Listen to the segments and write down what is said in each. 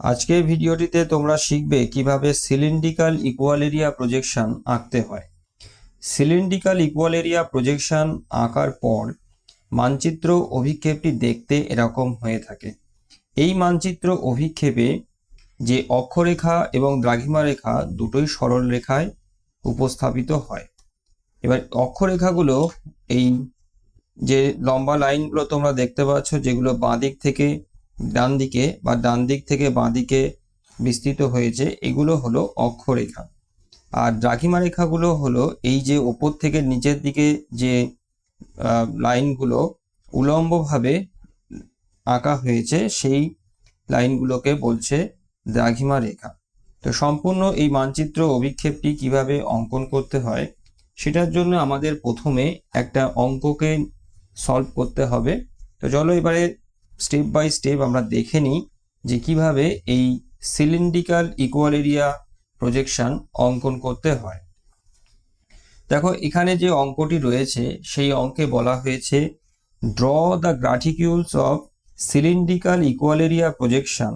আজকের ভিডিওটিতে তোমরা শিখবে কিভাবে সিলিন্ড্রিক্যাল ইকুয়াল এরিয়া প্রজেকশন আঁকতে হয়। সিলিন্ড্রিক্যাল ইকুয়াল এরিয়া প্রজেকশন আঁকার পর মানচিত্র অভিক্ষেপটি দেখতে এরকম হয়ে থাকে। এই মানচিত্র অভিক্ষেপে যে অক্ষরেখা এবং দ্রাঘিমা রেখা দুটোই সরল রেখায় উপস্থাপিত হয়। এবার অক্ষরেখাগুলো এই যে লম্বা লাইনগুলো তোমরা দেখতে পাচ্ছ, যেগুলো বাঁ দিক থেকে ডান দিকে বা ডান দিক থেকে বাঁ দিকে বিস্তৃত হয়েছে, এগুলো হলো অক্ষরেখা। আর দ্রাঘিমা রেখাগুলো হলো এই যে ওপর থেকে নিচের দিকে যে লাইনগুলো উলম্বভাবে আঁকা হয়েছে, সেই লাইনগুলোকে বলছে দ্রাঘিমা রেখা। তো সম্পূর্ণ এই মানচিত্র অভিক্ষেপটি কিভাবে অঙ্কন করতে হয় সেটার জন্য আমাদের প্রথমে একটা অঙ্ককে সলভ করতে হবে। তো চলো এবারে স্টেপ বাই স্টেপ আমরা দেখে নিই যে কিভাবে এই সিলিন্ড্রিক্যাল ইকুয়াল এরিয়া প্রজেকশন অঙ্কন করতে হয়। দেখো, এখানে যে অঙ্কটি রয়েছে সেই অঙ্কে বলা হয়েছে draw the graticules of cylindrical equal area projection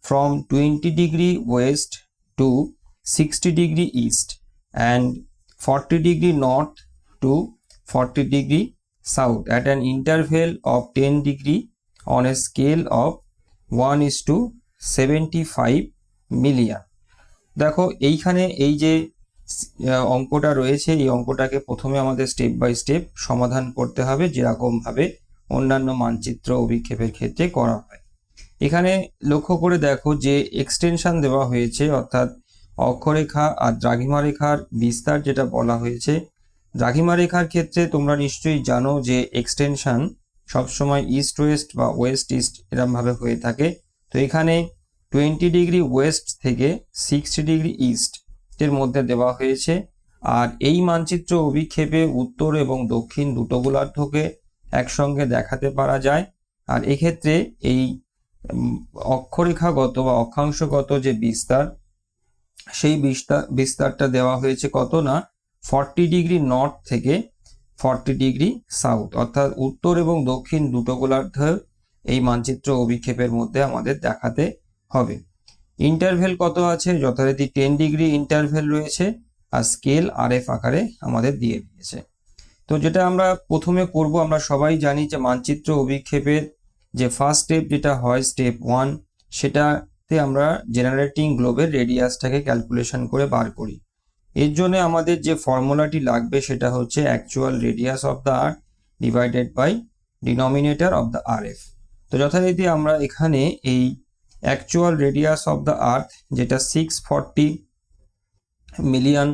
from 20 degree west to 60 degree east and 40 degree north to 40 degree south at an interval of 10 degree on a scale of 1:75 million। দেখো, এইখানে এই যে অঙ্কটা রয়েছে, এই অঙ্কটাকে প্রথমে আমাদের স্টেপ বাই স্টেপ সমাধান করতে হবে, যেরকম ভাবে অন্যান্য মানচিত্র অভিক্ষেপের ক্ষেত্রে করা হয়। এখানে লক্ষ্য করে দেখো যে এক্সটেনশন দেওয়া হয়েছে, অর্থাৎ অক্ষরেখা আর দ্রাঘিমা রেখার বিস্তার যেটা বলা হয়েছে। দ্রাঘিমা রেখার ক্ষেত্রে তোমরা নিশ্চয়ই জানো যে এক্সটেনশন সবসময় ইস্ট ওয়েস্ট বা ওয়েস্ট ইস্ট এরকম ভাবে হয়ে থাকে। তো এখানে 20 ডিগ্রি ওয়েস্ট থেকে 60 ডিগ্রি ইস্ট এর মধ্যে দেওয়া হয়েছে। আর এই মানচিত্র অভিক্ষেপে উত্তর এবং দক্ষিণ দুটো গোলার্ধকে একসঙ্গে দেখাতে পারা যায়। আর এক্ষেত্রে এই অক্ষরেখাগত বা অক্ষাংশগত যে বিস্তার, সেই বিস্তারটা দেওয়া হয়েছে কত না 40 ডিগ্রি নর্থ থেকে 40 ডিগ্রি সাউথ, অর্থাৎ উত্তর এবং দক্ষিণ দুটো গোলার্ধ এই মানচিত্র অভিক্ষেপের মধ্যে আমাদের দেখাতে হবে। ইন্টারভেল কত আছে? যথারীতি 10 ডিগ্রি ইন্টারভেল রয়েছে, আর স্কেল RF আকারে আমাদের দিয়ে দিয়েছে। তো যেটা আমরা প্রথমে করব, আমরা সবাই জানি যে মানচিত্র অভিক্ষেপের যে ফার্স্ট স্টেপ যেটা হয় স্টেপ 1, সেটাতে আমরা জেনারেটিং গ্লোবের রেডিয়াসটাকে ক্যালকুলেশন করে বার করি। এর জন্য আমাদের যে ফর্মুলাটি লাগবে সেটা হচ্ছে actual radius of the earth divided by denominator of the RF। তো যথারীতি আমরা এখানে এই actual radius of the earth, যেটা 640 মিলিয়ন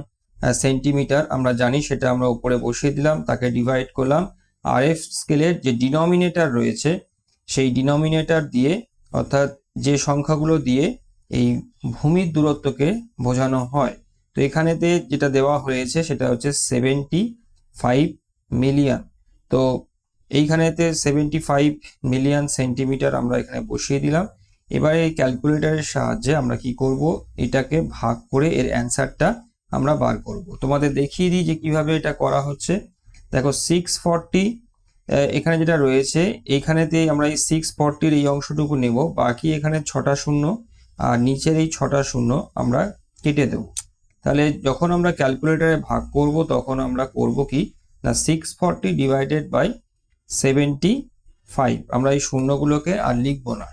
সেন্টিমিটার আমরা জানি, সেটা আমরা উপরে বসিয়ে দিলাম, তাকে ডিভাইড করলাম RF স্কেলের যে ডিনোমিনেটর রয়েছে সেই ডিনোমিনেটর দিয়ে, অর্থাৎ যে সংখ্যাগুলো দিয়ে এই ভূমির দূরত্বকে বোঝানো হয়। তো এখানেতে যেটা দেওয়া হয়েছে সেটা হচ্ছে 75 মিলিয়ন। তো এইখানেতে 75 মিলিয়ন সেন্টিমিটার আমরা এখানে বসিয়ে দিলাম। এবারে এই ক্যালকুলেটরের সাহায্যে আমরা কি করব, এটাকে ভাগ করে এর অ্যান্সারটা আমরা বার করব। তোমাদের দেখিয়ে দিই যে কিভাবে এটা করা হচ্ছে। দেখো, 640 এখানে যেটা রয়েছে, এইখানেতে আমরা এই 640 এই অংশটুকু নেব, বাকি এখানে 6টা শূন্য আর নিচের এই 6টা শূন্য আমরা কেটে দেব। তাহলে যখন আমরা ক্যালকুলেটরে ভাগ করব তখন আমরা করব কি না 640 ডিভাইডেড বাই 75, আমরা এই শূন্যগুলোকে আর লিখব না।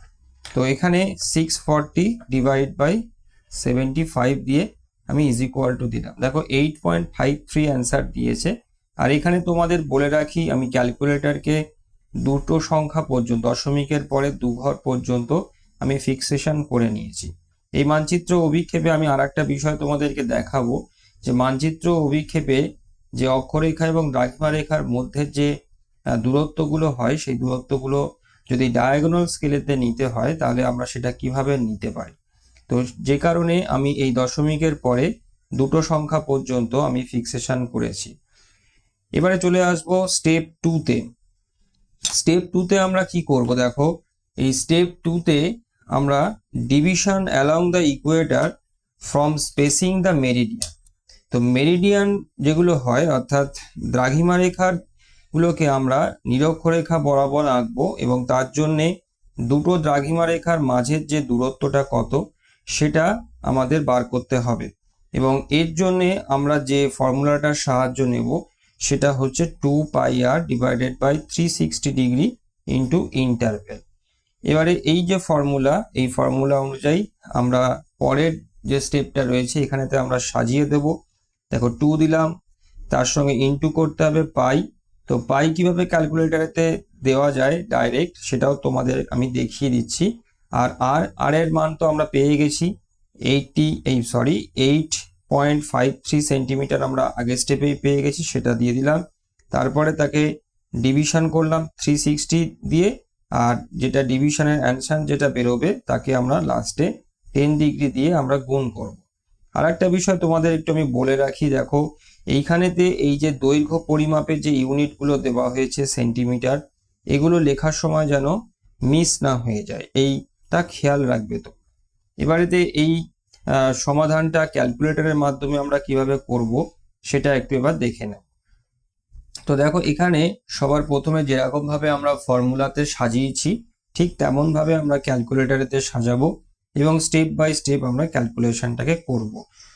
তো এখানে 640 ডিভাইড বাই 75 দিয়ে আমি ইজ ইকুয়াল টু দিলাম। দেখো 8.53 অ্যান্সার দিয়েছে। আর এখানে তোমাদের বলে রাখি, আমি ক্যালকুলেটরকে দুটো সংখ্যা পর্যন্ত, দশমিকের পরে 2 ঘর পর্যন্ত আমি ফিক্সেশন করে নিয়েছি। এই মানচিত্র অভিক্ষেপে আমি আর একটা বিষয় তোমাদেরকে দেখাবো, যে মানচিত্র অভিক্ষেপে যে অক্ষরেখা এবং দ্রাঘিমা রেখার মধ্যে যে দূরত্বগুলো হয়, সেই দূরত্বগুলো যদি ডায়াগোনাল স্কেলেতে নিতে হয় তাহলে আমরা সেটা কিভাবে নিতে পারি। তো যে কারণে আমি এই দশমিকের পরে দুটো সংখ্যা পর্যন্ত আমি ফিক্সেশন করেছি। এবারে চলে আসবো স্টেপ 2-তে। স্টেপ 2-তে আমরা কি করব, দেখো এই স্টেপ 2-তে আমরা division along the equator from spacing the meridian. তো মেরিডিয়ান যেগুলো হয়, অর্থাৎ দ্রাঘিমা রেখার গুলোকে আমরা নিরক্ষরেখা বরাবর আঁকবো, এবং তার জন্যে দুটো দ্রাঘিমা রেখার মাঝের যে দূরত্বটা কত সেটা আমাদের বার করতে হবে। এবং এর জন্য আমরা যে ফর্মুলাটার সাহায্য নেব সেটা হচ্ছে 2πr divided by 360 degree into interval. এবারে এই যে ফর্মুলা, এই ফর্মুলা অনুযায়ী আমরা পরের যে স্টেপটা রয়েছে এখানেতে আমরা সাজিয়ে দেব। দেখো 2 দিলাম, তার সঙ্গে ইন্টু করতে হবে পাই। তো পাই কিভাবে ক্যালকুলেটরেতে দেওয়া যায় ডাইরেক্ট সেটাও তোমাদের আমি দেখিয়ে দিচ্ছি। আর এর মান তো আমরা পেয়ে গেছি 8.53 সেন্টিমিটার আমরা আগের স্টেপেই পেয়ে গেছি, সেটা দিয়ে দিলাম। তারপরে তাকে ডিভিশন করলাম 360 দিয়ে, আর যেটা ডিভিশনের অ্যান্সার যেটা বেরোবে তাকে আমরা লাস্টে 10 ডিগ্রি দিয়ে আমরা গুণ করব। আর একটা বিষয় তোমাদের একটু আমি বলে রাখি, দেখো এইখানেতে এই যে দৈর্ঘ্য পরিমাপের যে ইউনিটগুলো দেওয়া হয়েছে সেন্টিমিটার, এগুলো লেখার সময় যেন মিস না হয়ে যায়, এইটা খেয়াল রাখবে। তো এবারেতে এই সমাধানটা ক্যালকুলেটরের মাধ্যমে আমরা কিভাবে করব সেটা একটু এবার দেখে নেব। তো দেখো এখানে সবার প্রথমে যেরকম ভাবে আমরা ফর্মুলাতে সাজিয়েছি ঠিক তেমন ভাবে আমরা ক্যালকুলেটরেতে সাজাবো এবং স্টেপ বাই স্টেপ আমরা ক্যালকুলেশনটাকে করব।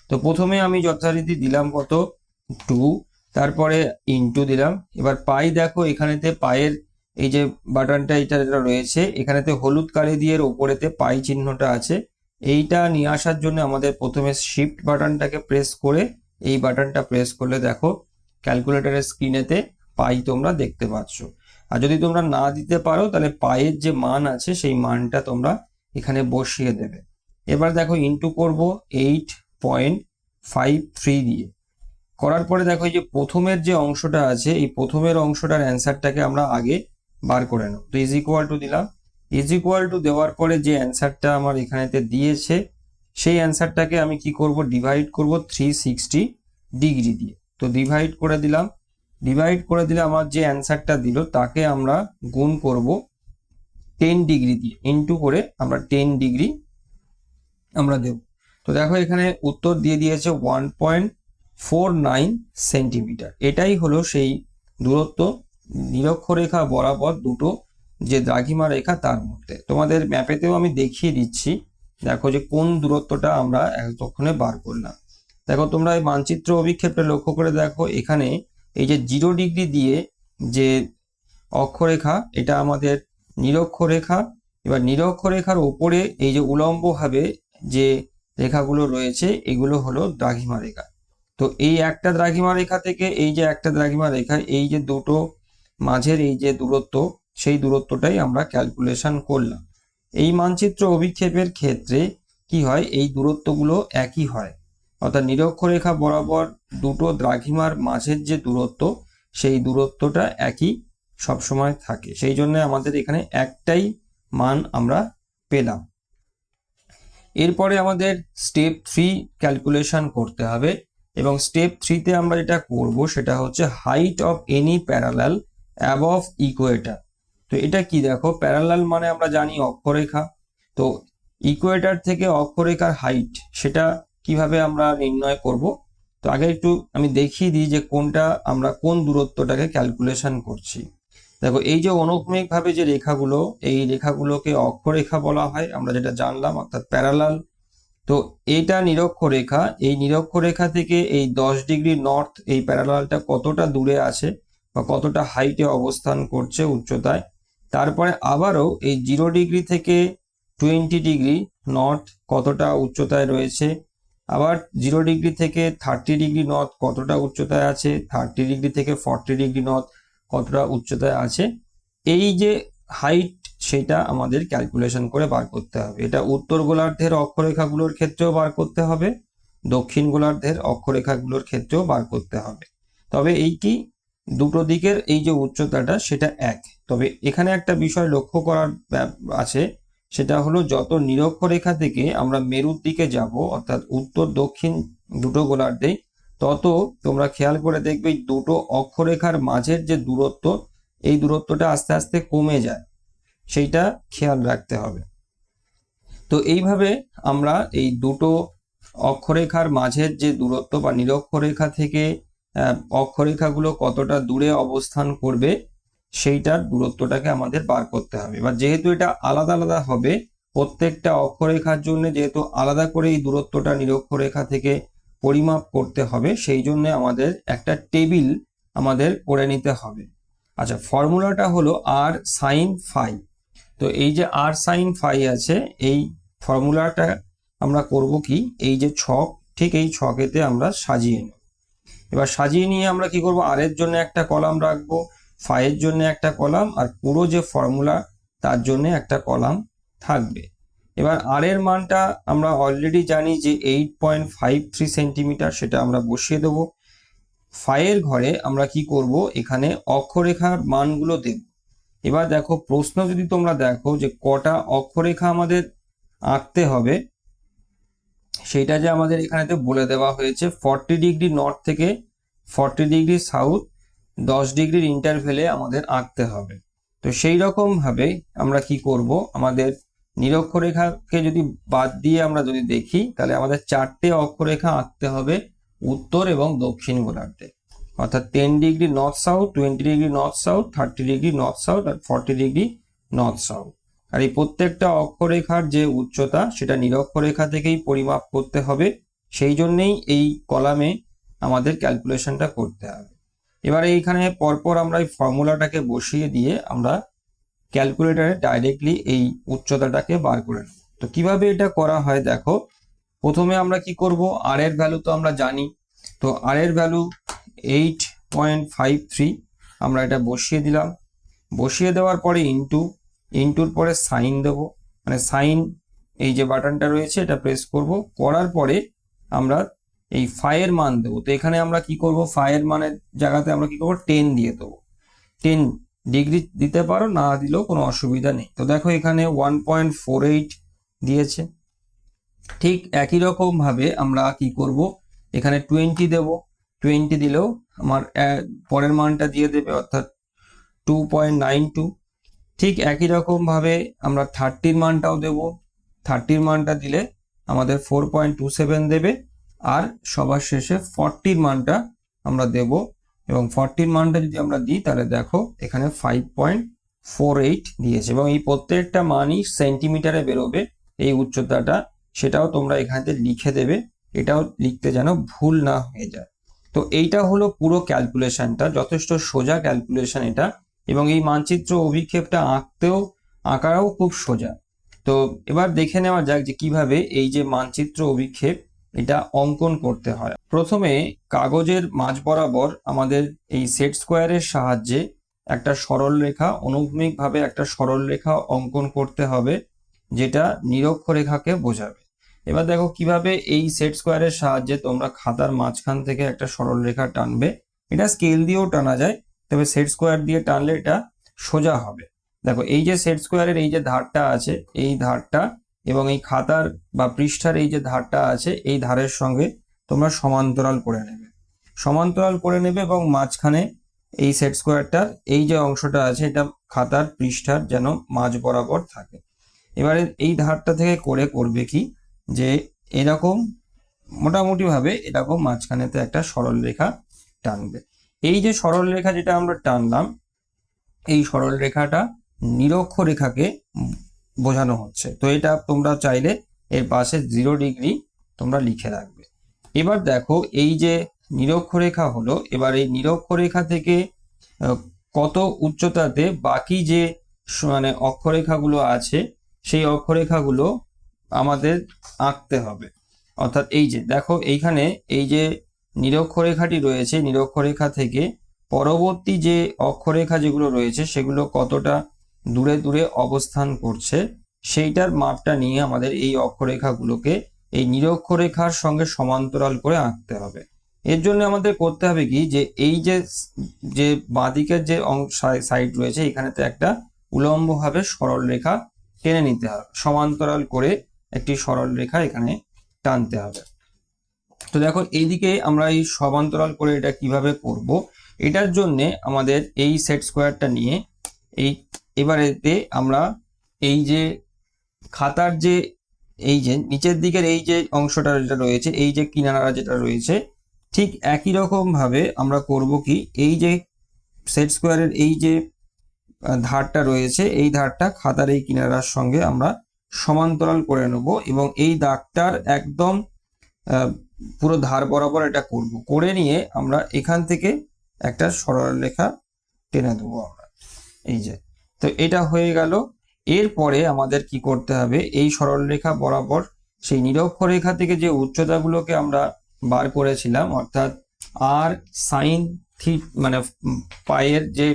তো প্রথমে আমি যথারীতি দিলাম কত 2, তারপরে ইনটু দিলাম। এবার পাই, দেখো এখানেতে পায়ের এই যে বাটনটা এটা যেটা রয়েছে এখানেতে হলুদ কালি দিয়ে ওপরেতে পাই চিহ্নটা আছে, এইটা নিয়ে আসার জন্য আমাদের প্রথমে শিফট বাটনটাকে প্রেস করে এই বাটনটা প্রেস করলে দেখো ক্যালকুলেটরের স্ক্রিনেতে পাই তোমরা দেখতে পাচ্ছ। আর যদি তোমরা না দিতে পারো তাহলে পায়ের যে মান আছে সেই মানটা তোমরা এখানে বসিয়ে দেবে। এবার দেখো ইনটু করব 8.53 দিয়ে। করার পরে দেখো এই যে প্রথমের যে অংশটা আছে এই প্রথমের অংশটার অ্যান্সারটাকে আমরা আগে বার করে নেব। তো ইজ ইকুয়াল টু দিলাম, ইজ ইকুয়াল টু দেওয়ার পরে যে অ্যান্সারটা আমার এখানেতে দিয়েছে সেই অ্যান্সারটাকে আমি কি করব, ডিভাইড করব 360 ডিগ্রি দিয়ে। তো ডিভাইড করে দিলাম, ডিভাইড করে দিলে আমার যে অ্যান্সারটা দিল তাকে আমরা গুণ করব 10 ডিগ্রি দিয়ে, ইনটু করে আমরা 10 ডিগ্রি আমরা দেব। তো দেখো এখানে উত্তর দিয়ে দিয়েছে 1.49 সেন্টিমিটার। এটাই হলো সেই দূরত্ব নিরক্ষরেখা বরাবর দুটো যে দ্রাঘিমা রেখা তার মধ্যে। তোমাদের ম্যাপেতেও আমি দেখিয়ে দিচ্ছি, দেখো যে কোন দূরত্বটা আমরা এতক্ষণে বার করলাম। দেখো তোমরা এই মানচিত্র অভিক্ষেপটা লক্ষ্য করে দেখো এখানে এই যে 0 ডিগ্রি দিয়ে যে অক্ষরেখা এটা আমাদের নিরক্ষরেখা। এবার নিরক্ষরেখার উপরে এই যে উলম্বভাবে যে রেখাগুলো রয়েছে এগুলো হলো দ্রাঘিমা রেখা। তো এই একটা দ্রাঘিমা রেখা থেকে এই যে একটা দ্রাঘিমা রেখা, এই যে দুটো মাঝের এই যে দূরত্ব সেই দূরত্বটাই আমরা ক্যালকুলেশন করলাম। এই মানচিত্র অভিক্ষেপের ক্ষেত্রে কি হয়, এই দূরত্বগুলো একই হয়, অর্থাৎ নিরক্ষরেখা বরাবর দুটো দ্রাঘিমার মাঝের যে দূরত্ব সেই দূরত্বটা একই সবসময় থাকে, সেই জন্য আমাদের এখানে একটাই মান আমরা পেলাম। এরপরে আমাদের স্টেপ 3 ক্যালকুলেশন করতে হবে এবং স্টেপ 3তে আমরা যেটা করব সেটা হচ্ছে height of any parallel above equator. তো এটা কি, দেখো প্যারালাল মানে আমরা জানি অক্ষরেখা, তো ইকুয়েটার থেকে অক্ষরেখার হাইট সেটা কিভাবে আমরা নির্ণয় করব। তো আগে একটু আমি দেখিয়ে দিই যে কোনটা আমরা কোন দূরত্বটাকে ক্যালকুলেশন করছি। দেখো এই যে অনুভূমিক ভাবে যে রেখাগুলো, এই রেখাগুলোকে অক্ষরেখা বলা হয় আমরা যেটা জানলাম, অর্থাৎ প্যারালাল। তো এটা নিরক্ষরেখা, এই নিরক্ষরেখা থেকে এই 10 ডিগ্রি নর্থ এই প্যারালালটা কতটা দূরে আছে বা কতটা হাইটে অবস্থান করছে উচ্চতায়। তারপরে আবারও এই 0 ডিগ্রি থেকে 20 ডিগ্রি নর্থ কতটা উচ্চতায় রয়েছে, আবার 0 ডিগ্রি থেকে 30 ডিগ্রি নর্থ কতটা উচ্চতায় আছে, 30 ডিগ্রি থেকে 40 ডিগ্রি নর্থ কতটা উচ্চতায় আছে। এই যে হাইট সেটা আমাদের ক্যালকুলেশন করে বার করতে হবে। এটা উত্তর গোলার্ধের অক্ষরেখাগুলোর ক্ষেত্রেও বার করতে হবে, দক্ষিণ গোলার্ধের অক্ষরেখাগুলোর ক্ষেত্রেও বার করতে হবে। তবে এই কি দুটো দিকের এই যে উচ্চতাটা সেটা এক। তবে এখানে একটা বিষয় লক্ষ্য করার আছে, সেটা হলো যত নিরক্ষরেখা থেকে আমরা মেরুর দিকে যাব, অর্থাৎ উত্তর দক্ষিণ দুটো গোলার্ধে, তত তোমরা খেয়াল করে দেখবে দুটো অক্ষরেখার মাঝের যে দূরত্ব এই দূরত্বটা আস্তে আস্তে কমে যায়, সেইটা খেয়াল রাখতে হবে। তো এইভাবে আমরা এই দুটো অক্ষরেখার মাঝের যে দূরত্ব বা নিরক্ষরেখা থেকে অক্ষরেখাগুলো কতটা দূরে অবস্থান করবে সেইটার দূরত্বটাকে আমাদের বার করতে হবে। এবার যেহেতু এটা আলাদা আলাদা হবে, প্রত্যেকটা অক্ষরেখার জন্য যেহেতু আলাদা করে এই দূরত্বটা নিরক্ষরেখা থেকে পরিমাপ করতে হবে, সেই জন্য আমাদের একটা টেবিল আমাদের করে নিতে হবে। আচ্ছা, ফর্মুলাটা হলো আর সাইন ফাই। তো এই যে আর সাইন ফাই আছে, এই ফর্মুলাটা আমরা করব কি, এই যে ছক, ঠিক এই ছকেতে আমরা সাজিয়ে নেব। এবার সাজিয়ে নিয়ে আমরা কি করব, আর এর জন্য একটা কলাম রাখবো, ফাইয়ের জন্য একটা কলাম, আর পুরো যে ফর্মুলা তার জন্য একটা কলাম থাকবে। এবার আর এর মানটা আমরা অলরেডি জানি যে 8.53 সেন্টিমিটার, সেটা আমরা বসিয়ে দেব। ফাইয়ের ঘরে আমরা কি করব, এখানে অক্ষরেখার মানগুলো দেব। এবার দেখো, প্রশ্ন যদি তোমরা দেখো যে কটা অক্ষরেখা আমাদের আঁকতে হবে, সেইটা যে আমাদের এখানেতে বলে দেওয়া হয়েছে, 40 ডিগ্রি নর্থ থেকে 40 ডিগ্রি সাউথ 10 ডিগ্রির ইন্টারভেলে আমাদের আঁকতে হবে। তো সেই রকম ভাবে আমরা কি করব, আমাদের নিরক্ষরেখাকে যদি বাদ দিয়ে আমরা যদি দেখি, তাহলে আমাদের 4টে অক্ষরেখা আঁকতে হবে উত্তর এবং দক্ষিণ গোলার্ধে, অর্থাৎ 10 degree north south, 20 degree north south, 30 degree north south আর 40 ডিগ্রি নর্থ সাউথ। আর এই প্রত্যেকটা অক্ষরেখার যে উচ্চতা, সেটা নিরক্ষরেখা থেকেই পরিমাপ করতে হবে, সেই জন্যেই এই কলামে আমাদের ক্যালকুলেশনটা করতে হবে। এবারে এইখানে পরপর আমরা এই ফর্মুলাটাকে বসিয়ে দিয়ে আমরা ক্যালকুলেটরে ডাইরেক্টলি এই উচ্চতাটাকে বার করে নেব। তো কিভাবে এটা করা হয় দেখো, প্রথমে আমরা কি করব, আর এর ভ্যালু তো আমরা জানি, তো আর এর ভ্যালু 8.53, আমরা এটা বসিয়ে দিলাম। বসিয়ে দেওয়ার পরে ইন্টুর পরে সাইন দেব, মানে সাইন এই যে বাটনটা রয়েছে এটা প্রেস করব, করার পরে আমরা এই ফাইয়ের মান দেবো। তো এখানে আমরা কি করব, ফাইয়ের মানের জায়গাতে আমরা কি করব, 10 দিয়ে দেবো। 10 ডিগ্রি দিতে পারো, না দিলেও কোনো অসুবিধা নেই। তো দেখো এখানে 1.48 দিয়েছে। ঠিক একই রকম ভাবে আমরা কি করব, এখানে 20 দেব, 20 দিলেও আমার পরের মানটা দিয়ে দেবে, অর্থাৎ 2.92। ঠিক একই রকম ভাবে আমরা 30-র মানটাও দেব, 30-র মানটা দিলে আমাদের 4.27 দেবে। আর সবার শেষে 40-র মানটা আমরা দেব, এবং 40-র মানটা যদি আমরা দিই, তাহলে দেখো এখানে 5.48 দিয়েছে, এবং এই প্রত্যেকটা মানই সেন্টিমিটারে বেরোবে এই উচ্চতাটা, সেটাও তোমরা এখানে লিখে দেবে, এটাও লিখতে যেন ভুল না হয়ে যায়। তো এইটা হলো পুরো ক্যালকুলেশনটা, যথেষ্ট সোজা ক্যালকুলেশন এটা, এবং এই মানচিত্র অভিক্ষেপটা আঁকাও খুব সোজা। তো এবার দেখে নেওয়া যাক যে কিভাবে এই যে মানচিত্র অভিক্ষেপ এটা অঙ্কন করতে হয়। প্রথমে কাগজের মাঝ বরাবর আমাদের এই সেট স্কোয়ারের সাহায্যে একটা সরলরেখা, অনুভূমিকভাবে একটা সরলরেখা অঙ্কন করতে হবে, যেটা নিরক্ষরেখাকে বোঝাবে। এবার দেখো কিভাবে এই সেট স্কোয়ারের সাহায্যে তোমরা খাতার মাঝখান থেকে একটা সরলরেখা টানবে। এটা স্কেল দিয়েও টানা যায়, তবে সেট স্কোয়ার দিয়ে টানলে এটা সোজা হবে। দেখো এই যে সেট স্কোয়ারের এই যে ধারটা আছে, এই ধারটা এবং এই খাতার বা পৃষ্ঠার এই যে ধারটা আছে, এই ধারের সঙ্গে তোমরা সমান্তরাল করে নেবে, এবং মাঝখানে এই সেট স্কোয়ারটার এই যে অংশটা আছে, এটা খাতার পৃষ্ঠার যেন মাঝ বরাবর থাকে। এবারে এই ধারটা থেকে করবে কি, যে এরকম মোটামুটি ভাবে এরকম মাঝখানেতে একটা সরল রেখা টানবে। এই যে সরল রেখা যেটা আমরা টানলাম, এই সরল রেখাটা নিরক্ষরেখাকে বোঝানো হচ্ছে। তো এটা তোমরা চাইলে এর পাশে 0 ডিগ্রি তোমরা লিখে রাখবে। এবার দেখো এই যে নিরক্ষরেখা হলো, এবার এই নিরক্ষরেখা থেকে কত উচ্চতাতে বাকি যে মানে অক্ষরেখাগুলো আছে, সেই অক্ষরেখাগুলো আমাদের আঁকতে হবে। অর্থাৎ এই যে দেখো এইখানে এই যে নিরক্ষরেখাটি রয়েছে, নিরক্ষরেখা থেকে পরবর্তী যে অক্ষরেখা যেগুলো রয়েছে, সেগুলো কতটা দূরে দূরে অবস্থান করছে, সেইটার মাপটা নিয়ে আমাদের এই অক্ষরেখাগুলোকে এই নিরক্ষরেখার সঙ্গে সমান্তরাল করে আঁকতে হবে। এর জন্য আমাদের করতে হবে কি, যে এই যে বাঁদিকের যে সাইড রয়েছে, এখানেতে একটা উলম্বভাবে সরল রেখা টেনে নিতে হবে, সমান্তরাল করে একটি সরল রেখা এখানে টানতে হবে। তো দেখো এইদিকে আমরা এই সমান্তরাল করে এটা কিভাবে করব, এটার জন্য আমাদের এই সেট স্কোয়ারটা নিয়ে এবারেতে আমরা এই যে খাতার যে এই যে নিচের দিকের এই যে অংশটা যেটা রয়েছে, এই যে কিনারা যেটা রয়েছে, ঠিক একই রকম ভাবে আমরা করব কি, এই যে সেট স্কোয়ারের এই যে ধারটা রয়েছে এই ধারটা খাতার এই কিনারার সঙ্গে আমরা সমান্তরাল করে নেব এবং এই দাগটার একদম পুরো ধার বরাবর এটা করব, করে নিয়ে আমরা এখান থেকে একটা সরলরেখা টেনে দেবো আমরা। এই যে, তো এটা হয়ে গেল। এরপরে আমাদের কি করতে হবে, এই সরলরেখা বরাবর সেই নিরক্ষরেখা থেকে যে উচ্চতাগুলোকে আমরা বার করেছিলাম, অর্থাৎ আর সাইন মানে পায়ের যে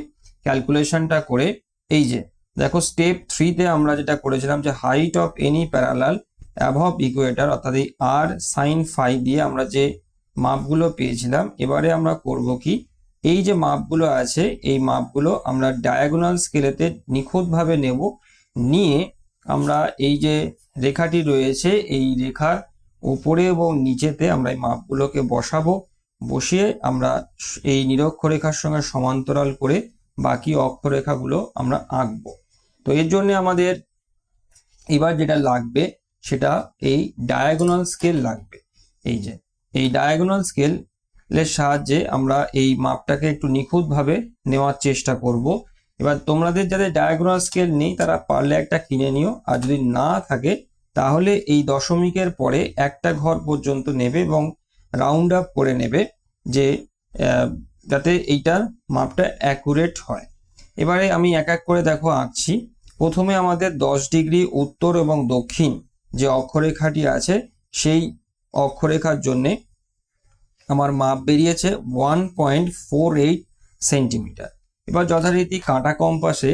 ক্যালকুলেশনটা করে, এই যে দেখো স্টেপ 3-তে আমরা যেটা করেছিলাম যে height of any parallel above Ecuador, অর্থাৎ এই আর সাইন ফাই দিয়ে আমরা যে মাপগুলো পেয়েছিলাম, এবারে আমরা করব কি, এই যে মাপগুলো আছে এই মাপগুলো আমরা ডায়াগোনাল স্কেলেতে নিখুঁতভাবে নেব, নিয়ে আমরা এই যে রেখাটি রয়েছে এই রেখার উপরে এবং নিচেতে আমরা এই মাপগুলোকে বসাবো, বসিয়ে আমরা এই নিরক্ষরেখার সঙ্গে সমান্তরাল করে বাকি অক্ষরেখাগুলো আমরা আঁকবো। তো এর জন্য আমাদের এবার যেটা লাগবে সেটা এই ডায়াগোনাল স্কেল লাগবে। এই যে এই ডায়াগোনাল স্কেলের সাহায্যে আমরা এই মাপটাকে একটু নিখুঁতভাবে নেওয়ার চেষ্টা করব। এবার তোমাদের যাদের ডায়াগোনাল স্কেল নেই তারা পারলে একটা কিনে নিও, আর যদি না থাকে তাহলে এই দশমিকের পরে একটা ঘর পর্যন্ত নেবে এবং রাউন্ড আপ করে নেবে, যে যাতে এইটার মাপটা অ্যাকুরেট হয়। এবারে আমি এক এক করে দেখো আঁকছি। প্রথমে আমাদের 10 ডিগ্রি উত্তর এবং দক্ষিণ যে অক্ষরেখাটি আছে সেই অক্ষরেখার জন্যে আমার মাপ বেরিয়েছে 1.48 সেন্টিমিটার। এবার যথারীতি কাঁটা কম্পাসে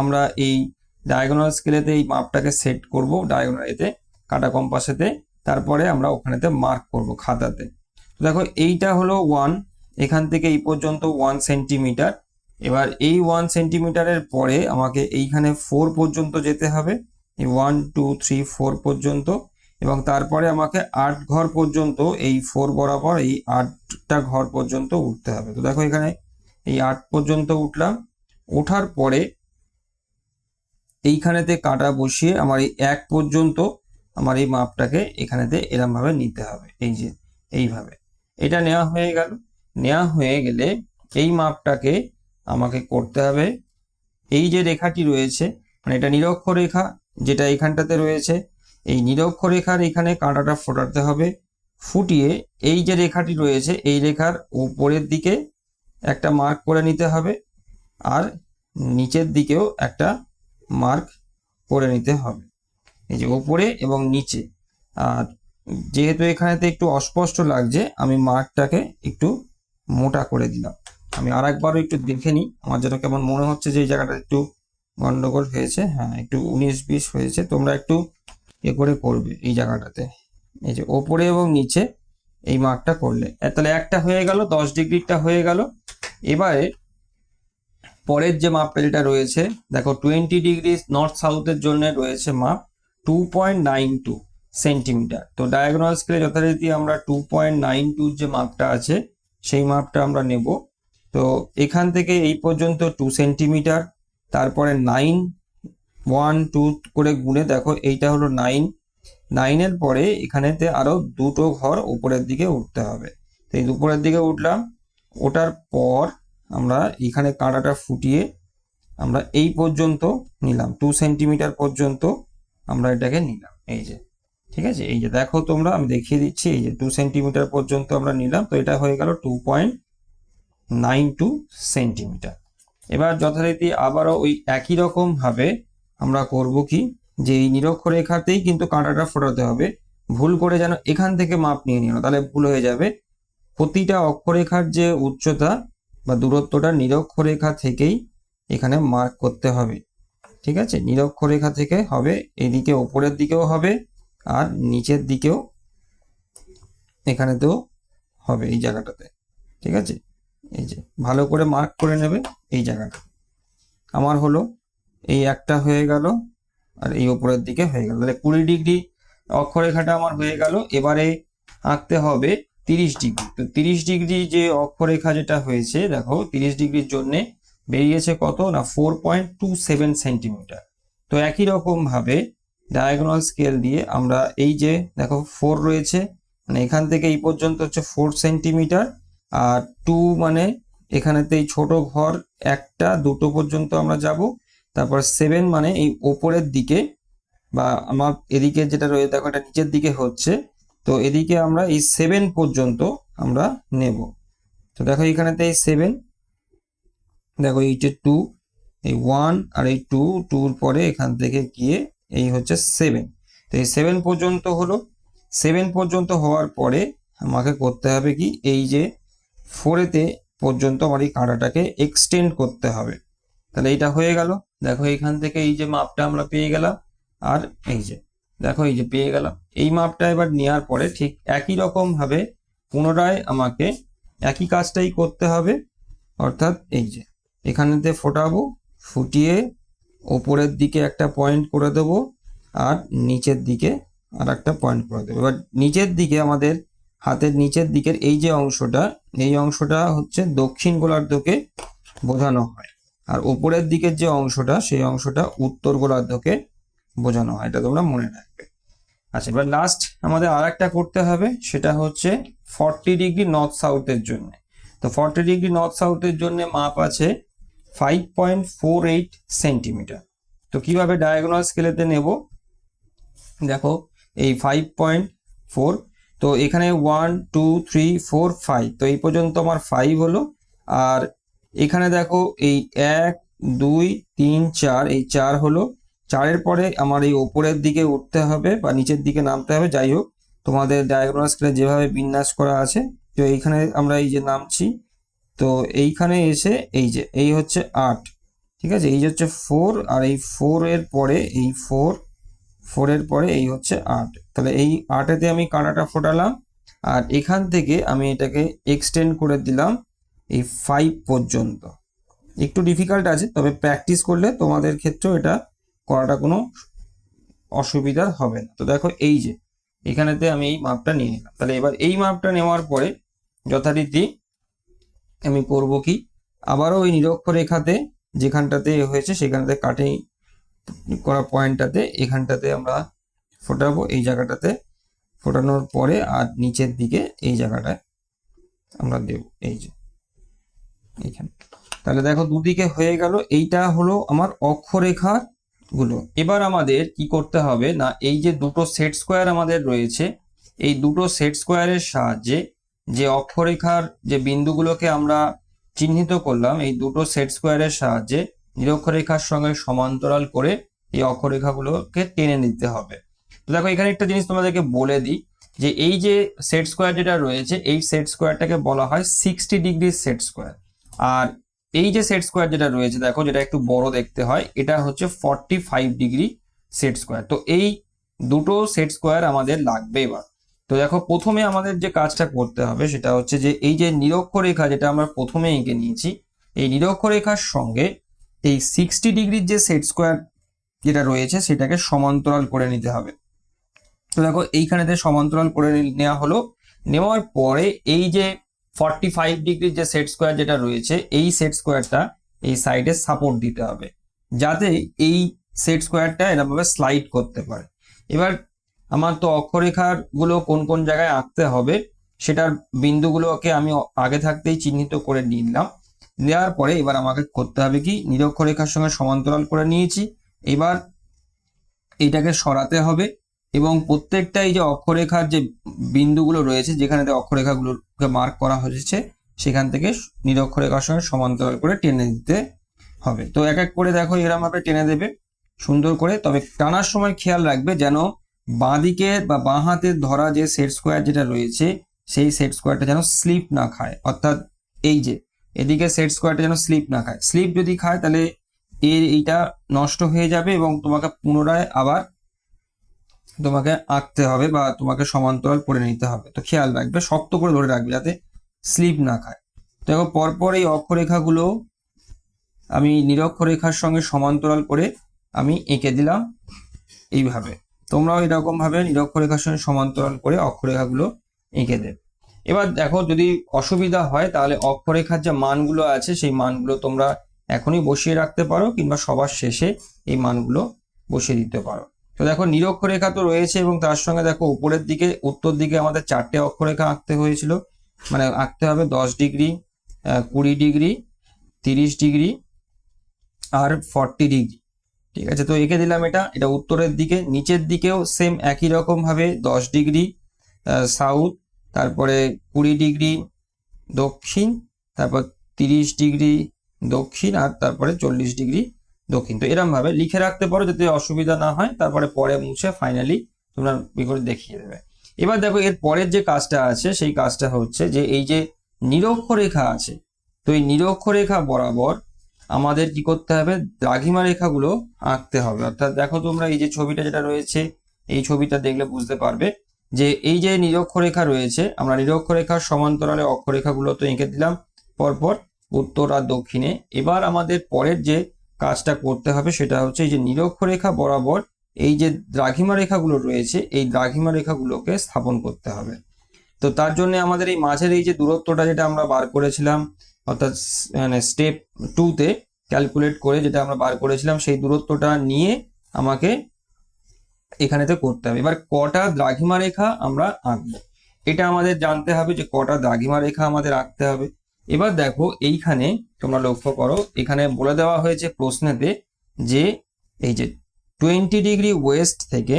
আমরা এই ডায়াগোনাল স্কেলেতে এই মাপটাকে সেট করব, ডায়াগোনাল এতে কাঁটা কম্পাসেতে, তারপরে আমরা ওখানেতে মার্ক করব খাতাতে। দেখো এইটা হলো 1, এখান থেকে এই পর্যন্ত 1 সেন্টিমিটার। এবার এই 1 সেন্টিমিটারের পরে আমাকে এইখানে 4 পর্যন্ত যেতে হবে, এই 1 2 3 4 পর্যন্ত, এবং তারপরে আমাকে 8 ঘর পর্যন্ত এই 4 বরাবর এই 8টা ঘর পর্যন্ত উঠতে হবে। তো দেখো এখানে এই 8 পর্যন্ত উঠলাম, ওঠার পরে এইখানেতে কাঁটা বসিয়ে আমার এই 1 পর্যন্ত আমার এই মাপটাকে এখানেতে এরম ভাবে নিতে হবে। এই যে এইভাবে এটা নেওয়া হয়ে গেল। নেওয়া হয়ে গেলে এই মাপটাকে আমাকে করতে হবে, এই যে রেখাটি রয়েছে মানে এটা নিরক্ষরেখা যেটা এইখানটাতে রয়েছে, এই নিরক্ষরেখার এখানে কাঁটাটা ফোটাতে হবে, ফুটিয়ে এই যে রেখাটি রয়েছে এই রেখার উপরের দিকে একটা মার্ক করে নিতে হবে, আর নিচের দিকেও একটা মার্ক করে নিতে হবে, এই যে উপরে এবং নিচে। আর যেহেতু এখানেতে একটু অস্পষ্ট লাগছে আমি মার্কটাকে একটু মোটা করে দিলাম। আমি আরেকবারও একটু দেখে নিই, আমার যেন কেমন মনে হচ্ছে যে এই জায়গাটা একটু গন্ডগোল হয়েছে, হ্যাঁ একটু 19-20 হয়েছে, তোমরা একটু করে করবে এই জায়গাটাতে। এই যে ওপরে এবং নিচে এই মার্কটা করলে তাহলে একটা হয়ে গেল, 10 ডিগ্রিটা হয়ে গেল। এবারে পরের যে মাপটা যেটা রয়েছে দেখো 20 ডিগ্রি নর্থ সাউথের জন্য রয়েছে মাপ 2.92 সেন্টিমিটার। তো ডায়াগোনাল স্কেলে যথারীতি আমরা 2.92 যে মাপটা আছে সেই মাপটা আমরা নেব। তো এখান থেকে এই পর্যন্ত 2 সেন্টিমিটার, তারপরে 9 1 2 করে গুণে দেখো এইটা হলো 9, 9-এর পরে এখানেতে আরো দুটো ঘর উপরের দিকে উঠতে হবে। তো এই উপরের দিকে উঠলাম, ওঠার পর আমরা এখানে কাঁটাটা ফুটিয়ে আমরা এই পর্যন্ত নিলাম, 2 সেন্টিমিটার পর্যন্ত আমরা এটাকে নিলাম। এই যে ঠিক আছে, এই যে দেখো তোমরা আমি দেখিয়ে দিচ্ছি, এই যে 2 সেন্টিমিটার পর্যন্ত আমরা নিলাম। তো এটা হয়ে গেল 2.92 সেন্টিমিটার। এবার যথারীতি আবারও ওই একই রকম ভাবে আমরা করব কি, যে এই নিরক্ষরেখাতেই কিন্তু কাঁটাটা ফোটাতে হবে, ভুল করে যেন এখান থেকে মাপ নিয়ে নিও, তাহলে ভুল হয়ে যাবে। প্রতিটা অক্ষরেখার যে উচ্চতা বা দূরত্বটা নিরক্ষরেখা থেকেই এখানে মার্ক করতে হবে, ঠিক আছে? নিরক্ষরেখা থেকে হবে, এদিকে ওপরের দিকেও হবে আর নিচের দিকেও এখানেতেও হবে এই জায়গাটাতে, ঠিক আছে? এই যে ভালো করে মার্ক করে নেবে এই জায়গাটা। আমার হলো এই একটা হয়ে গেল আর এই উপরের দিকে হয়ে গেল, তাহলে 20 ডিগ্রি অক্ষরেখাটা আমার হয়ে গেল। এবারে আঁকতে হবে 30 ডিগ্রি। তো 30 ডিগ্রি যে অক্ষরেখা যেটা হয়েছে দেখো 30 ডিগ্রির জন্য বেরিয়েছে কত না 4.27 সেন্টিমিটার। তো একই রকম ভাবে ডায়াগোনাল স্কেল দিয়ে আমরা এই যে দেখো 4 রয়েছে, মানে এখান থেকে এই পর্যন্ত হচ্ছে 4 সেন্টিমিটার, আর 2 মানে এখানেতে এই ছোট ঘর একটা দুটো পর্যন্ত আমরা যাব, তারপর 7 মানে এই ওপরের দিকে বা আমার এদিকে যেটা রয়েছে দেখো এটা নিচের দিকে হচ্ছে, তো এদিকে আমরা এই 7 পর্যন্ত আমরা নেব। তো দেখো এখানেতে এই 7, দেখো এই যে 2, এই 1 আর এই 2, 2 পরে এখান থেকে গিয়ে এই হচ্ছে 7। তো এই 7 পর্যন্ত হলো। 7 পর্যন্ত হওয়ার পরে আমাকে করতে হবে কি, এই যে 4-এতে পর্যন্ত আমার এই কাঁটাটাকে এক্সটেন্ড করতে হবে। তাহলে এইটা হয়ে গেল। দেখো এইখান থেকে এই যে মাপটা আমরা পেয়ে গেলাম, আর এই যে দেখো এই যে পেয়ে গেলাম। এই মাপটা এবার নেওয়ার পরে ঠিক একই রকম ভাবে পুনরায় আমাকে একই কাজটাই করতে হবে। অর্থাৎ এই যে এখানেতে ফোটাবো, ফুটিয়ে ওপরের দিকে একটা পয়েন্ট করে দেব, আর নিচের দিকে আর একটা পয়েন্ট করে দেবো। এবার নিচের দিকে আমাদের হাতের নিচের দিকের এই যে অংশটা, এই অংশটা হচ্ছে দক্ষিণ গোলার্ধকে বোঝানো হয়, আর উপরের দিকের যে অংশটা সেই অংশটা উত্তর গোলার্ধকে বোঝানো হয়। এটা তোমরা মনে রাখবে। আচ্ছা, এবার লাস্ট আমাদের আর একটা করতে হবে, সেটা হচ্ছে 40 ডিগ্রি নর্থ সাউথের জন্য। তো 40 ডিগ্রি নর্থ সাউথের জন্য মাপ আছে 5.48 সেন্টিমিটার। তো কিভাবে ডায়াগোনাল স্কেলেতে নেব, দেখো এই 5.4, তো এখানে 1 2 3 4 5, তো এই পর্যন্ত আমার 5 হলো। আর এখানে দেখো এই 1 2 3 4, এই 4 হলো। 4-এর পরে আমার এই ওপরের দিকে উঠতে হবে বা নিচের দিকে নামতে হবে, যাই হোক তোমাদের ডায়াগোনাল স্কেলে যেভাবে বিন্যাস করা আছে। তো এইখানে আমরা এই যে নামছি, তো এইখানে এসে এই যে এই হচ্ছে 8, ঠিক আছে, এই হচ্ছে 4, আর এই 4 এর পরে এই 4 এর পরে এই হচ্ছে 8। তাহলে এই 8-এতে আমি কাঁটাটা ফোটালাম, আর এখান থেকে আমি এটাকে এক্সটেন্ড করে দিলাম এই 5 পর্যন্ত। একটু ডিফিকাল্ট আছে, তবে প্র্যাকটিস করলে তোমাদের ক্ষেত্রেও এটা করাটা কোনো অসুবিধা হবে না। তো দেখো এই যে এখানেতে আমি এই মাপটা নিয়ে নিলাম। তাহলে এবার এই মাপটা নেওয়ার পরে যথারীতি আমি করব কি, আবারও ওই নিরক্ষরেখাতে যেখানটাতে হয়েছে সেখানটাতে কাটিং করা পয়েন্টটাতে এখানটাতে আমরা ফোটাবো, এই জায়গাটাতে ফোটানোর পরে আর নিচের দিকে এই জায়গাটায় আমরা দেব, এই যে এইখানে। তাহলে দেখো দুদিকে হয়ে গেল। এইটা হলো আমার অক্ষরেখা গুলো। এবার আমাদের কি করতে হবে না, এই যে দুটো সেট স্কোয়ার আমাদের রয়েছে, এই দুটো সেট স্কোয়ারের সাহায্যে যে অক্ষরেখার যে বিন্দুগুলোকে আমরা চিহ্নিত করলাম, এই দুটো সেট স্কোয়ারের সাহায্যে নিরক্ষরেখার সঙ্গে সমান্তরাল করে এই অক্ষরেখাগুলোকে টেনে নিতে হবে। তো দেখো এখানে একটা জিনিস তোমাদেরকে বলে দিই, যে এই যে সেট স্কোয়ার যেটা রয়েছে, এই সেট স্কোয়ারটাকে বলা হয় 60 ডিগ্রি সেট স্কোয়ার। আর এই যে সেট স্কোয়ার যেটা রয়েছে দেখো, যেটা একটু বড় দেখতে হয়, এটা হচ্ছে 45 ডিগ্রি সেট স্কোয়ার। তো এই দুটো সেট স্কোয়ার আমাদের লাগবে। এবার তো দেখো প্রথমে আমাদের যে কাজটা করতে হবে সেটা হচ্ছে যে এই যে নিরক্ষরেখা যেটা আমরা প্রথমে এঁকে নিয়েছি, এই নিরক্ষরেখার সঙ্গে এই 60 ডিগ্রির যে সেট স্কোয়ার যেটা রয়েছে সেটাকে সমান্তরাল করে নিতে হবে। তো দেখো এইখানেতে সমান্তরাল করে নেওয়া হলো। নেওয়ার পরে এই যে 45 ডিগ্রির যে সেট স্কোয়ার যেটা রয়েছে, এই সেট স্কোয়ারটা এই সাইডে সাপোর্ট দিতে হবে, যাতে এই সেট স্কোয়ারটা এরকমভাবে স্লাইড করতে পারে। এবার আমার তো অক্ষরেখার গুলো কোন কোন জায়গায় আঁকতে হবে সেটার বিন্দুগুলোকে আমি আগে থাকতেই চিহ্নিত করে নিলাম। নেওয়ার পরে এবার আমাকে করতে হবে কি, নিরক্ষরেখার সঙ্গে সমান্তরাল করে নিয়েছি, এবার এইটাকে সরাতে হবে এবং প্রত্যেকটা এই যে অক্ষরেখার যে বিন্দুগুলো রয়েছে, যেখানে অক্ষরেখাগুলোকে মার্ক করা হয়েছে, সেখান থেকে নিরক্ষরেখার সঙ্গে সমান্তরাল করে টেনে দিতে হবে। তো এক এক করে দেখো এরকম ভাবে টেনে দেবে সুন্দর করে। তবে টানার সময় খেয়াল রাখবে যেন বাঁ দিকে বা বাঁ হাতের ধরা যে সেট স্কোয়ার যেটা রয়েছে, সেই সেট স্কোয়ারটা যেন স্লিপ না খায়। অর্থাৎ এই যে এদিকে সেট স্কোয়ারটা যেন স্লিপ না খায়। স্লিপ যদি খায় তাহলে এইটা নষ্ট হয়ে যাবে এবং তোমাকে পুনরায় আবার তোমাকে আঁকতে হবে বা তোমাকে সমান্তরাল করে নিতে হবে। তো খেয়াল রাখবে, শক্ত করে ধরে রাখবে যাতে স্লিপ না খায়। দেখো পরপর এই অক্ষরেখাগুলো আমি নিরক্ষরেখার সঙ্গে সমান্তরাল করে আমি এঁকে দিলাম এইভাবে। তোমরাও এরকম ভাবে নিরক্ষরেখার সঙ্গে সমান্তরাল করে অক্ষরেখাগুলো এঁকে দেবে। এবার দেখো যদি অসুবিধা হয় তাহলে অক্ষরেখার যে মানগুলো আছে সেই মানগুলো তোমরা এখনই বসিয়ে রাখতে পারো, কিংবা সবার শেষে এই মানগুলো বসিয়ে দিতে পারো। তো দেখো নিরক্ষরেখা তো রয়েছে এবং তার সঙ্গে দেখো উপরের দিকে উত্তর দিকে আমাদের 4টে অক্ষরেখা আঁকতে হয়েছিল, মানে আঁকতে হবে 10 ডিগ্রি, 20 ডিগ্রি, 30 ডিগ্রি আর 40 ডিগ্রি। ঠিক আছে, তো এঁকে দিলাম এটা, এটা উত্তরের দিকে। নিচের দিকেও সেম একই রকম ভাবে 10 ডিগ্রি সাউথ, তারপরে 20 ডিগ্রি দক্ষিণ, তারপর 30 ডিগ্রি দক্ষিণ, আর তারপরে 40 ডিগ্রি দক্ষিণ। তো এরকম ভাবে লিখে রাখতে পারো যাতে অসুবিধা না হয়, তারপরে পরে মুছে ফাইনালি তোমরা করে দেখিয়ে দেবে। এবার দেখো এর পরের যে কাজটা আছে সেই কাজটা হচ্ছে যে এই যে নিরক্ষরেখা আছে, তো এই নিরক্ষরেখা বরাবর আমাদের কি করতে হবে, দ্রাঘিমা রেখাগুলো আঁকতে হবে। অর্থাৎ দেখো তোমরা এই যে ছবিটা যেটা রয়েছে, এই ছবিটা দেখলে বুঝতে পারবে যে এই যে নিরক্ষরেখা রয়েছে, আমরা নিরক্ষরেখার সমান্তরালে অক্ষরেখাগুলো তো এঁকে দিলাম পরপর উত্তর আর দক্ষিণে। এবার আমাদের পরের যে কাজটা করতে হবে সেটা হচ্ছে এই যে নিরক্ষরেখা বরাবর এই যে দ্রাঘিমা রেখাগুলো রয়েছে, এই দ্রাঘিমা রেখাগুলোকে স্থাপন করতে হবে। তো তার জন্য আমাদের এই মাঝের এই যে দূরত্বটা যেটা আমরা বার করেছিলাম, অর্থাৎ মানে স্টেপ 2-তে ক্যালকুলেট করে যেটা আমরা বার করেছিলাম, সেই দূরত্বটা নিয়ে আমাকে এখানেতে করতে হবে। এবার কটা দ্রাঘিমা রেখা আমরা আঁকবো এটা আমাদের জানতে হবে, যে কটা দ্রাঘিমা রেখা আমাদের আঁকতে হবে। এবার দেখো এইখানে তোমরা লক্ষ্য করো, এখানে বলে দেওয়া হয়েছে প্রশ্নেতে যে এই যে 20 ডিগ্রি ওয়েস্ট থেকে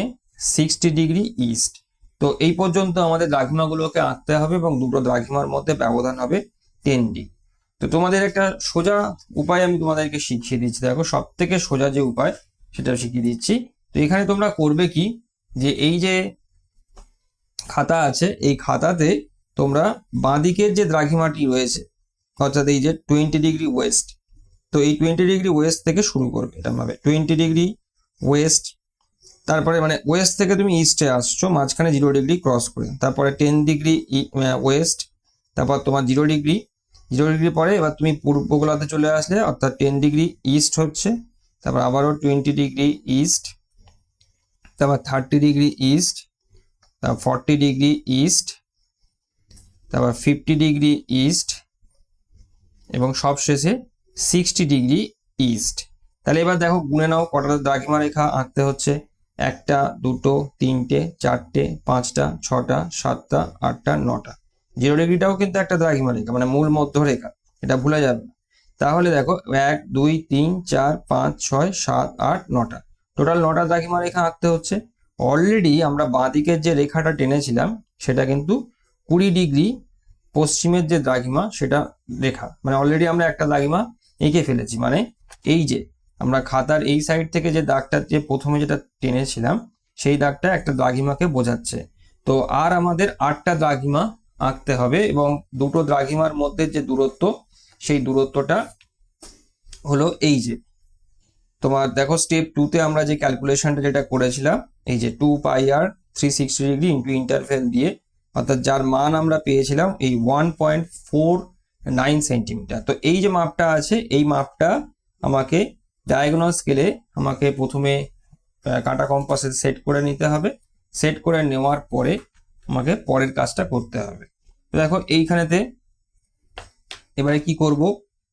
60 ডিগ্রি ইস্ট, তো এই পর্যন্ত আমাদের দ্রাঘিমাগুলোকে আঁকতে হবে এবং দুটো দ্রাঘিমার মধ্যে ব্যবধান হবে 10 ডিগ্রি। তো তোমাদের একটা সোজা উপায় আমি তোমাদেরকে শিখিয়ে দিচ্ছি। দেখো সব থেকে সোজা যে উপায় সেটা শিখিয়ে দিচ্ছি। তো এখানে তোমরা করবে কি, যে এই যে খাতা আছে, এই খাতাতে তোমরা বাঁদিকের যে দ্রাঘিমাটি রয়েছে, অর্থাৎ এই যে 20 ডিগ্রি ওয়েস্ট, তো এই 20 ডিগ্রি ওয়েস্ট থেকে শুরু করবে। এটা ভাবে 20 ডিগ্রি ওয়েস্ট, তারপরে মানে ওয়েস্ট থেকে তুমি ইস্টে আসছো মাঝখানে 0 ডিগ্রি ক্রস করে, তারপরে 10 ডিগ্রি ওয়েস্ট, তারপর তোমার 0 ডিগ্রি, 0 ডিগ্রি পরে এবার তুমি পূর্ব গোলাতে চলে আসলে, অর্থাৎ 10 ডিগ্রি ইস্ট হচ্ছে, তারপর আবারও 20 ডিগ্রি ইস্ট, তারপর 30 ডিগ্রি ইস্ট, তারপর 40 ডিগ্রি ইস্ট, তারপর 50 ডিগ্রি ইস্ট, এবং সবশেষে 60 ডিগ্রি ইস্ট। তাহলে এবার দেখো গুনে নাও কটা দ্রাঘিমা রেখা আঁকতে হচ্ছে। 1টা 2টো 3টে 4টে 5টা 6টা 7টা 8টা 9টা। 0 ডিগ্রিটাও কিন্তু একটা দ্রাঘিমা রেখা, মানে মূল মধ্য রেখা, এটা ভুলে যাবে না। তাহলে দেখো 1 2 3 4 5 6 7 8 9টা, টোটাল 9টা দ্রাঘিমা রেখা আঁকতে হচ্ছে। অলরেডি আমরা বাঁদিকের যে রেখাটা টেনেছিলাম সেটা কিন্তু 20 ডিগ্রি পশ্চিমের যে দ্রাঘিমা সেটা রেখা, মানে অলরেডি আমরা একটা দ্রাঘিমা এঁকে ফেলেছি। মানে এই যে আমরা খাতার এই সাইড থেকে যে দাগটা যে প্রথমে যেটা টেনেছিলাম সেই দাগটা একটা দ্রাঘিমাকে বোঝাচ্ছে। তো আর আমাদের 8টা দ্রাঘিমা আঁকতে হবে, এবং দুটো দ্রাঘিমার মধ্যে যে দূরত্ব সেই দূরত্বটা হলো এই যে তোমার দেখো স্টেপ 2-তে আমরা যে ক্যালকুলেশনটা যেটা করেছিলাম, এই যে 2 পাই আর 360 ডিগ্রি ইন্টু ইন্টারভেল দিয়ে, অর্থাৎ যার মান আমরা পেয়েছিলাম এই 1.49 সেন্টিমিটার। তো এই যে মাপটা আছে এই মাপটা আমাকে ডায়াগোনাল স্কেলে আমাকে প্রথমে কাঁটা কম্পাসে সেট করে নিতে হবে। সেট করে নেওয়ার পরে আমাকে পরের কাজটা করতে হবে। তো দেখো এইখানেতে এবারে কি করব,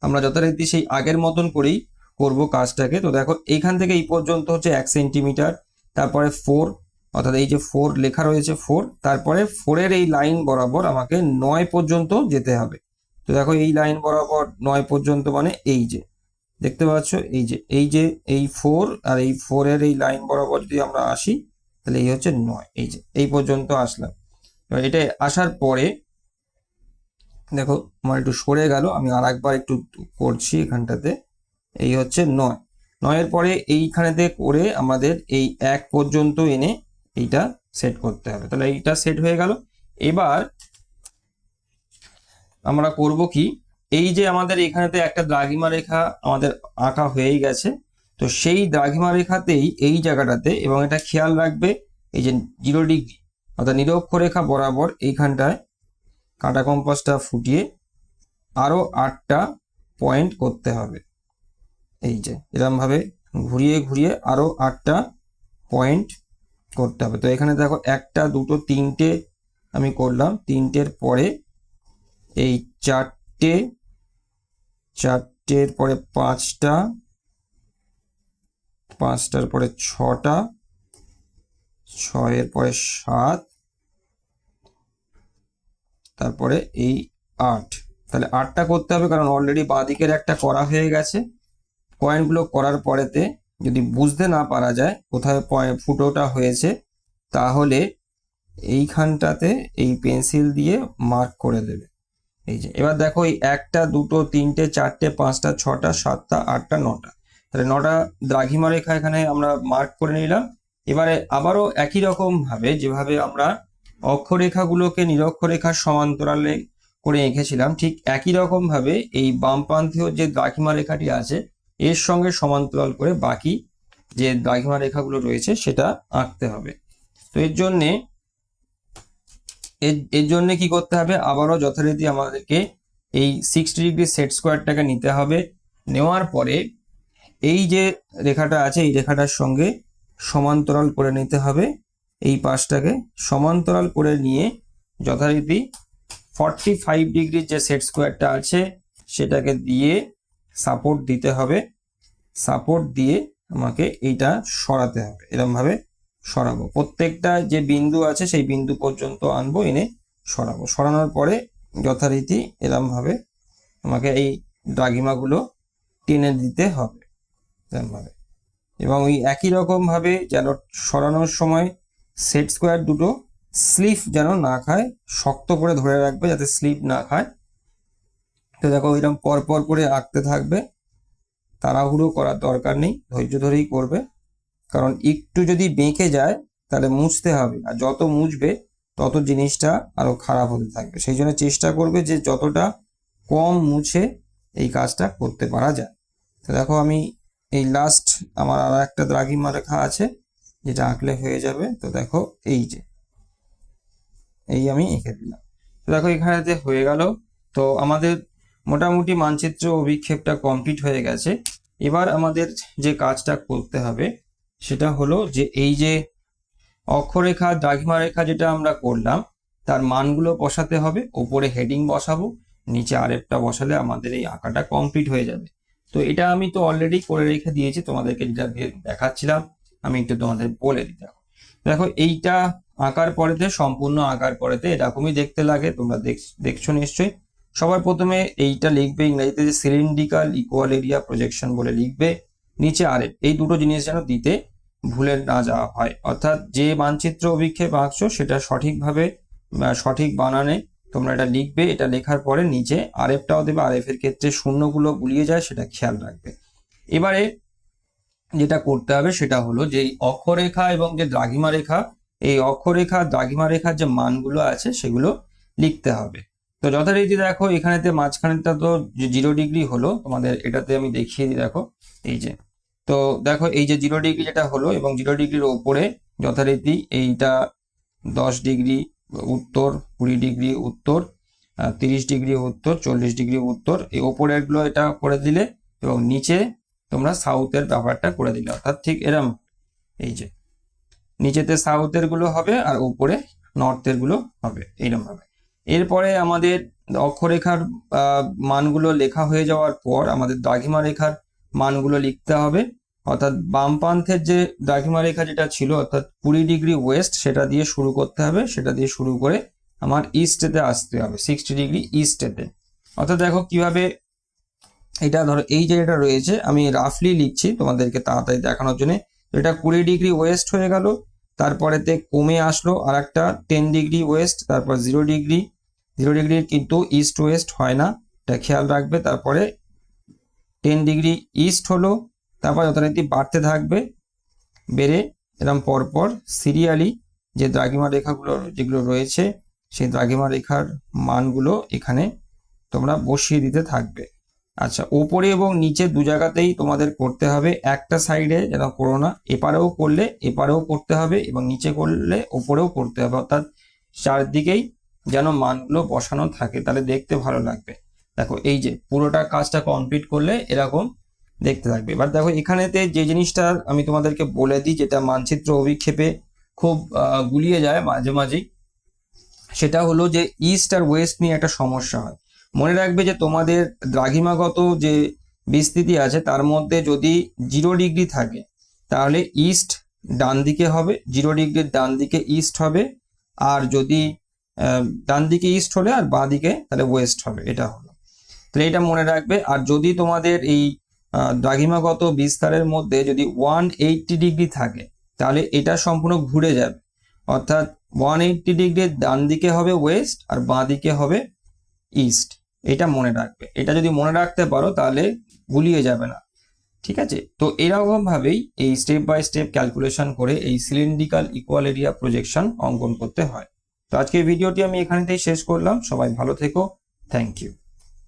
আমরা যথারীতি সেই আগের মতন করেই করব কাজটাকে। তো দেখো এইখান থেকে এই পর্যন্ত হচ্ছে 1 সেন্টিমিটার, তারপরে 4, অর্থাৎ এই যে 4 লেখা রয়েছে 4, তারপরে 4-এর এই লাইন বরাবর আমাকে 9 পর্যন্ত যেতে হবে। তো দেখো এই লাইন বরাবর 9 পর্যন্ত, মানে এই যে দেখতে পাচ্ছ এই 4 আর এই 4-এর এই লাইন বরাবর যদি আমরা আসি তাহলে এই হচ্ছে 9, এই যে এই পর্যন্ত আসলাম। এবার এটা আসার পরে দেখো আমার একটু সরে গেল, আমি আর একবার একটু করছি এখানটাতে। এই হচ্ছে 9, 9-এর পরে এইখানেতে করে আমাদের এই 1 পর্যন্ত এনে এইটা সেট করতে হবে। তাহলে এইটা সেট হয়ে গেল। এবার আমরা করব কি, এই যে আমাদের এখানেতে একটা দ্রাঘিমা রেখা আমাদের আঁকা হয়েই গেছে, তো সেই দ্রাঘিমা রেখাতেই এই জায়গাটাতে, এবং এটা খেয়াল রাখবে এই যে 0 ডিগ্রি অর্থাৎ নিরক্ষরেখা বরাবর এইখানটায় কাঁটা কম্পাসটা ফুটিয়ে আরো 8টা পয়েন্ট করতে হবে। এই যে এরকম ভাবে ঘুরিয়ে ঘুরিয়ে আরো 8টা পয়েন্ট করতে হবে। তো এখানে দেখো 1টা 2টো 3টে আমি করলাম, 3টের পরে এই 4টে, 4টের পরে 5টা, 5টার পরে 6টা, 6-এর পরে 7, তারপরে এই 8। তাহলে 8টা করতে হবে, কারণ অলরেডি বাঁদিকের একটা করা হয়ে গেছে। পয়েন্টগুলো করার পরেতে যদি বুঝতে না পারা যায় কোথায় ফুটোটা হয়েছে, তাহলে এইখানটাতে এই পেন্সিল দিয়ে মার্ক করে দেবে। এই যে এবার দেখো এই 1টা 2টো 3টে 4টে 5টা 6টা 7টা 8টা 9টা, তাহলে 9টা দ্রাঘিমা রেখা এখানে আমরা মার্ক করে নিলাম। এবারে আবারও একই রকম ভাবে যেভাবে আমরা অক্ষরেখাগুলোকে নিরক্ষরেখার সমান্তরালে করে এঁকেছিলাম, ঠিক একই রকম ভাবে এই বামপ্রান্তীয় যে দ্রাঘিমা রেখাটি আছে এর সঙ্গে সমান্তরাল করে বাকি যে দ্রাঘিমা রেখাগুলো রয়েছে সেটা আঁকতে হবে। তো এর জন্য কি করতে হবে, আবারও যথারীতি আমাদেরকে এই 60 ডিগ্রি সেট স্কোয়ারটাকে নিতে হবে। নেওয়ার পরে এই যে রেখাটা আছে এই রেখাটার সঙ্গে সমান্তরাল করে নিতে হবে, এই পাশটাকে সমান্তরাল করে নিয়ে যথারীতি 45 ডিগ্রির যে সেট স্কোয়ারটা আছে সেটাকে দিয়ে সাপোর্ট দিতে হবে। সাপোর্ট দিয়ে আমাকে এইটা সরাতে হবে, এরকম ভাবে সরাবো। প্রত্যেকটা যে বিন্দু আছে সেই বিন্দু পর্যন্ত আনবো, এনে সরাবো। সরানোর পরে যথারীতি এরকম ভাবে আমাকে এই দ্রাঘিমাগুলো টেনে দিতে হবে এরকম ভাবে। এবং ওই একই রকম ভাবে যেন সরানোর সময় সেট স্কোয়ার দুটো স্লিপ যেন না খায়, শক্ত করে ধরে রাখবে যাতে স্লিপ না খায়। তো দেখো এরকম পরপর করে আঁকতে থাকবে, তাড়াহুড়ো করার দরকার নেই, ধৈর্য ধরেই করবে। কারণ একটু যদি বেঁকে যায় তাহলে মুছতে হবে, আর যত মুছবে তত জিনিসটা আরো খারাপ হতে থাকবে। সেই জন্য চেষ্টা করবে যে যতটা কম মুছে এই কাজটা করতে পারা যায়। তো দেখো আমি এই লাস্ট আমার আর একটা দ্রাঘিমা রেখা আছে যেটা আঁকলে হয়ে যাবে। তো দেখো এই যে এই আমি এঁকে দিলাম। তো দেখো এখানেতে হয়ে গেল। তো আমাদের মোটামুটি মানচিত্র অভিক্ষেপটা কমপ্লিট হয়ে গেছে। এবার আমাদের যে কাজটা করতে হবে সেটা হলো যে এই যে অক্ষরেখা দ্রাঘিমা রেখা যেটা আমরা করলাম তার মানগুলো বসাতে হবে। ওপরে হেডিং বসাবো, নিচে আরেকটা বসালে আমাদের এই আঁকাটা কমপ্লিট হয়ে যাবে। তো এটা আমি তো অলরেডি করে রেখে দিয়েছি, তোমাদেরকে যেটা দেখাচ্ছিলাম আমি একটু তোমাদের বলে দিই। দেখো এইটা আঁকার পরেতে, সম্পূর্ণ আঁকার পরেতে এরকমই দেখতে লাগে, তোমরা দেখছো নিশ্চয়ই। সবার প্রথমে এইটা লিখবে ইংরেজিতে যে সিলিন্ড্রিক্যাল ইকুয়াল এরিয়া প্রজেকশন বলে লিখবে। নিচে আরেক, এই দুটো জিনিস যেন দিতে ভুলে না যাওয়া হয়। অর্থাৎ যে মানচিত্র অভিক্ষেপ আঁকছো সেটা সঠিকভাবে সঠিক বানানে তোমরা এটা লিখবে। এটা লেখার পরে নিচে আরএফটাও দেবে, আরএফ এর ক্ষেত্রে শূন্যগুলো গুলিয়ে যায় সেটা খেয়াল রাখবে। এবারে যেটা করতে হবে সেটা হলো যে অক্ষরেখা এবং যে দ্রাঘিমা রেখা, এই অক্ষরেখা দ্রাঘিমা রেখার যে মানগুলো আছে সেগুলো লিখতে হবে। তো যথারীতি দেখো এখানেতে মাঝখানেটা তো 0 ডিগ্রি হলো, তোমাদের এটাতে আমি দেখিয়ে দিই। দেখো এই যে, তো দেখো এই যে 0 ডিগ্রি যেটা হলো এবং 0 ডিগ্রির ওপরে যথারীতি এইটা 10 ডিগ্রি উত্তর, 20 ডিগ্রি উত্তর, 30 ডিগ্রি উত্তর, 40 ডিগ্রি উত্তর, এই ওপরের গুলো এটা করে দিলে এবং নিচে তোমরা সাউথের ব্যাপারটা করে দিলে। অর্থাৎ ঠিক এরম, এই যে নিচেতে সাউথের গুলো হবে আর উপরে নর্থের গুলো হবে এইরকম ভাবে। এরপরে আমাদের অক্ষরেখার মানগুলো লেখা হয়ে যাওয়ার পর আমাদের দ্রাঘিমা রেখার মানগুলো লিখতে হবে। অর্থাৎ বামপ্রান্তের যে দ্রাঘিমা রেখা যেটা ছিল অর্থাৎ 20 ডিগ্রি ওয়েস্ট, সেটা দিয়ে শুরু করতে হবে। সেটা দিয়ে শুরু করে আমার ইস্টেতে আসতে হবে, 60 ডিগ্রি ইস্টেতে। অর্থাৎ দেখো কিভাবে এটা, ধরো এই যে এটা রয়েছে আমি রাফলি লিখছি তোমাদেরকে তাড়াতাড়ি দেখানোর জন্য। এটা 20 ডিগ্রি ওয়েস্ট হয়ে গেল, তারপরেতে কমে আসলো আর একটা 10 ডিগ্রি ওয়েস্ট, তারপর 0 ডিগ্রি। 0 ডিগ্রির কিন্তু ইস্ট ওয়েস্ট হয় না, এটা খেয়াল রাখবে। তারপরে 10 ডিগ্রি ইস্ট হলো, তারপর যথারীতি বাড়তে থাকবে, বেড়ে এরকম পরপর সিরিয়ালি যে দ্রাঘিমা রেখাগুলো যেগুলো রয়েছে সেই দ্রাঘিমা রেখার মানগুলো এখানে তোমরা বসিয়ে দিতে থাকবে। আচ্ছা, ওপরে এবং নিচে দু জায়গাতেই তোমাদের করতে হবে, একটা সাইডে যেন করো না। এপারেও করলে এপারেও করতে হবে এবং নিচে করলে ওপরেও করতে হবে। অর্থাৎ চারদিকেই যেন মানগুলো বসানো থাকে, তাহলে দেখতে ভালো লাগবে। দেখো এই যে পুরোটা কাজটা কমপ্লিট করলে এরকম দেখতে থাকবে। এবার দেখো এখানেতে যে জিনিসটা আমি তোমাদেরকে বলে দিই, যেটা মানচিত্র অভিক্ষেপে খুব গুলিয়ে যায় মাঝে মাঝেই, সেটা হলো যে ইস্ট আর ওয়েস্ট নিয়ে একটা সমস্যা হয়। মনে রাখবে যে তোমাদের দ্রাঘিমাগত যে বিস্তৃতি আছে তার মধ্যে যদি 0 ডিগ্রি থাকে তাহলে ইস্ট ডান দিকে হবে, 0 ডিগ্রির ডান দিকে ইস্ট হবে। আর যদি ডান দিকে ইস্ট হলে আর বাঁ দিকে তাহলে ওয়েস্ট হবে, এটা হলো। তাহলে এটা মনে রাখবে। আর যদি তোমাদের এই দ্রাঘিমাগত বিস্তারের মধ্যে যদি 180 ডিগ্রি থাকে তাহলে এটা সম্পূর্ণ ঘুরে যাবে, অর্থাৎ 180 ডিগ্রির ডান দিকে হবে ওয়েস্ট আর বাঁ দিকে হবে ইস্ট। এটা মনে রাখবে, এটা যদি মনে রাখতে পারো তাহলে গুলিয়ে যাবে না। ঠিক আছে, তো এরকম ভাবেই এই স্টেপ বাই স্টেপ ক্যালকুলেশন করে এই সিলিন্ড্রিক্যাল ইকুয়াল এরিয়া প্রজেকশন অঙ্কন করতে হয়। তো আজকের ভিডিওটি আমি এখানেতেই শেষ করলাম। সবাই ভালো থেকো, থ্যাংক ইউ।